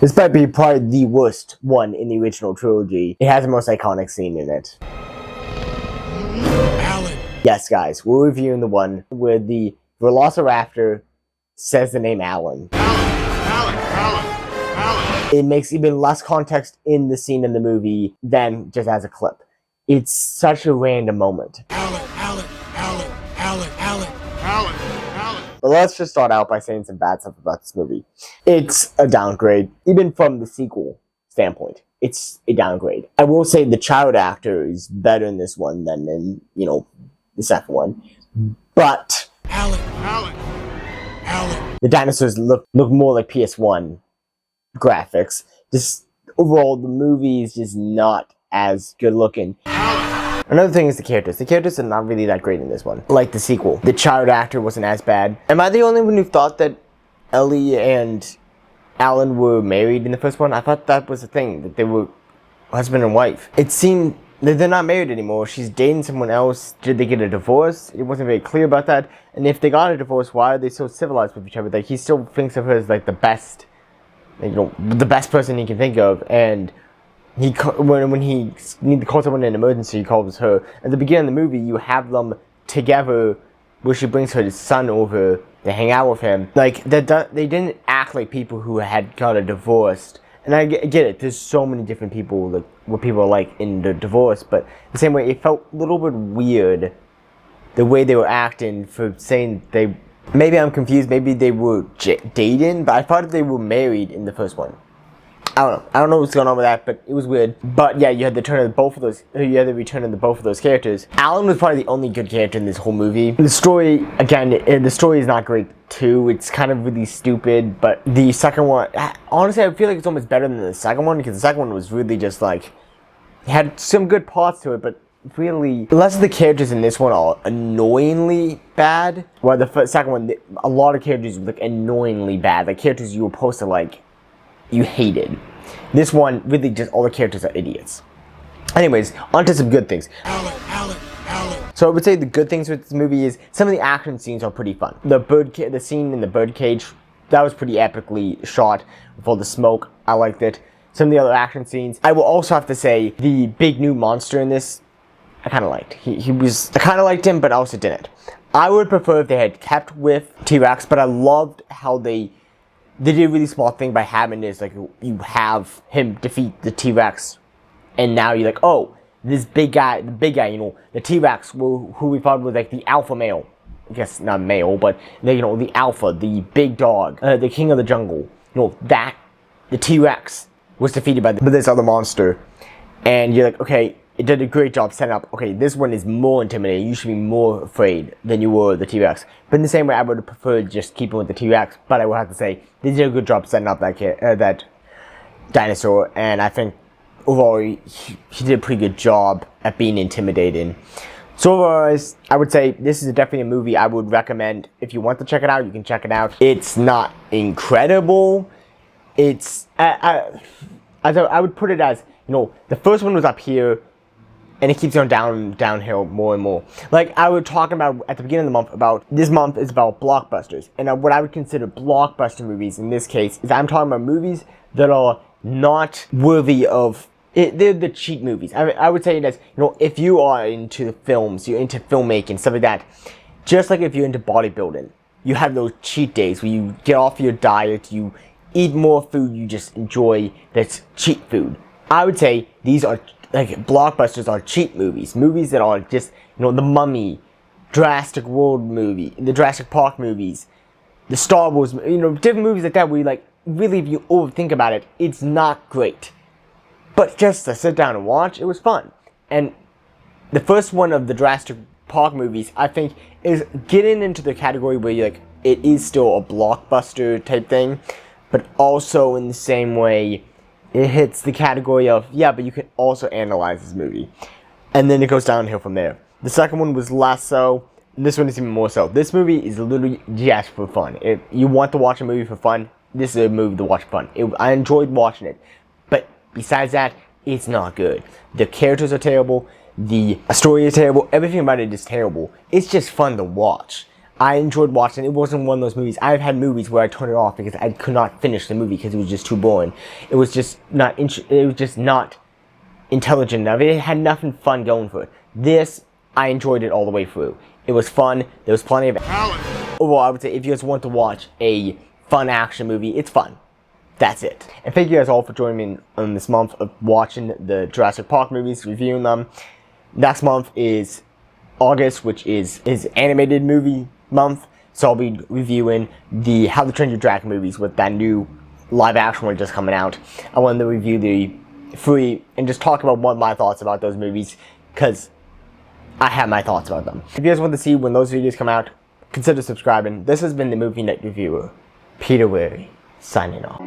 This might be probably the worst one in the original trilogy. It has the most iconic scene in it. Alan. Yes, guys, we're reviewing the one where the Velociraptor says the name Alan. It makes even less context in the scene in the movie than just as a clip. It's such a random moment. Alan. But let's just start out by saying some bad stuff about this movie. It's a downgrade, even from the sequel standpoint. It's a downgrade. I will say the child actor is better in this one than in, the second one. But Alan. the dinosaurs look more like PS1 graphics. Just overall, the movie is just not as good looking. Another thing is the characters. The characters are not really that great in this one. Like the sequel. The child actor wasn't as bad. Am I the only one who thought that Ellie and Alan were married in the first one? I thought that was the thing, that they were husband and wife. It seemed that they're not married anymore. She's dating someone else. Did they get a divorce? It wasn't very clear about that. And if they got a divorce, why are they so civilized with each other? Like, he still thinks of her as like the best, the best person he can think of. And when he needs to call someone in an emergency, he calls her. At the beginning of the movie, you have them together, where she brings her son over to hang out with him. Like, they didn't act like people who had got a divorced. And I get it. There's so many different people, like what people are like in the divorce. But the same way, it felt a little bit weird, the way they were acting for saying they. Maybe I'm confused. Maybe they were dating, but I thought they were married in the first one. I don't know what's going on with that, but it was weird. But yeah, you had the return of both of those characters. Alan was probably the only good character in this whole movie. The story, again, the story is not great too. It's kind of really stupid, but the second one, honestly, I feel like it's almost better than the second one, because the second one was really just like, it had some good parts to it, but really, less of the characters in this one are annoyingly bad. While the second one, a lot of characters were like annoyingly bad. Like characters you were supposed to like, you hated. This one, really just all the characters are idiots. Anyways, on to some good things. Alan. So I would say the good things with this movie is some of the action scenes are pretty fun. The scene in the birdcage, that was pretty epically shot with all the smoke. I liked it. Some of the other action scenes. I will also have to say the big new monster in this, I kind of liked. I kind of liked him, but I also didn't. I would prefer if they had kept with T-Rex, but I loved how they did a really small thing by having this, like, you have him defeat the T-Rex, and now you're like, oh, this the T-Rex, who we thought was like the alpha male. I guess not male, but, the alpha, the big dog, the king of the jungle. The T-Rex was defeated by this other monster. And you're like, okay, it did a great job setting up, okay, this one is more intimidating, you should be more afraid than you were the T-Rex. But in the same way, I would have preferred just keeping with the T-Rex, but I will have to say, they did a good job setting up that dinosaur, and I think overall, he did a pretty good job at being intimidating. So overall, I would say this is definitely a movie I would recommend. If you want to check it out, you can check it out. It's not incredible. It's, I would put it as, the first one was up here, and it keeps going downhill more and more. Like I was talking about at the beginning of the month, about this month is about blockbusters. And what I would consider blockbuster movies in this case is I'm talking about movies that are not worthy of it. They're the cheap movies. I would say it as, if you are into films, you're into filmmaking, stuff like that. Just like if you're into bodybuilding, you have those cheat days where you get off your diet, you eat more food you just enjoy that's cheap food. I would say these are, like, blockbusters are cheap movies. Movies that are just, The Mummy, Jurassic World movie, the Jurassic Park movies, the Star Wars, different movies like that where you, like, really, if you overthink about it, it's not great. But just to sit down and watch, it was fun. And the first one of the Jurassic Park movies, I think, is getting into the category where you're like, it is still a blockbuster type thing, but also in the same way, it hits the category of, yeah, but you can also analyze this movie. And then it goes downhill from there. The second one was less so, and this one is even more so. This movie is literally just for fun. If you want to watch a movie for fun, this is a movie to watch for fun. I enjoyed watching it. But besides that, it's not good. The characters are terrible. The story is terrible. Everything about it is terrible. It's just fun to watch. I enjoyed watching it. It wasn't one of those movies. I've had movies where I turned it off because I could not finish the movie because it was just too boring. It was just not intelligent enough. It had nothing fun going for it. This, I enjoyed it all the way through. It was fun. There was plenty of overall, I would say if you guys want to watch a fun action movie, it's fun. That's it. And thank you guys all for joining me on this month of watching the Jurassic Park movies, reviewing them. Next month is August, which is animated movie month. So I'll be reviewing the How to Train Your Dragon movies with that new live action one just coming out. I wanted to review the 3 and just talk about what my thoughts about those movies, because I have my thoughts about them. If you guys want to see when those videos come out, consider subscribing. This has been the Movie Night Reviewer, Peter Weary, signing off.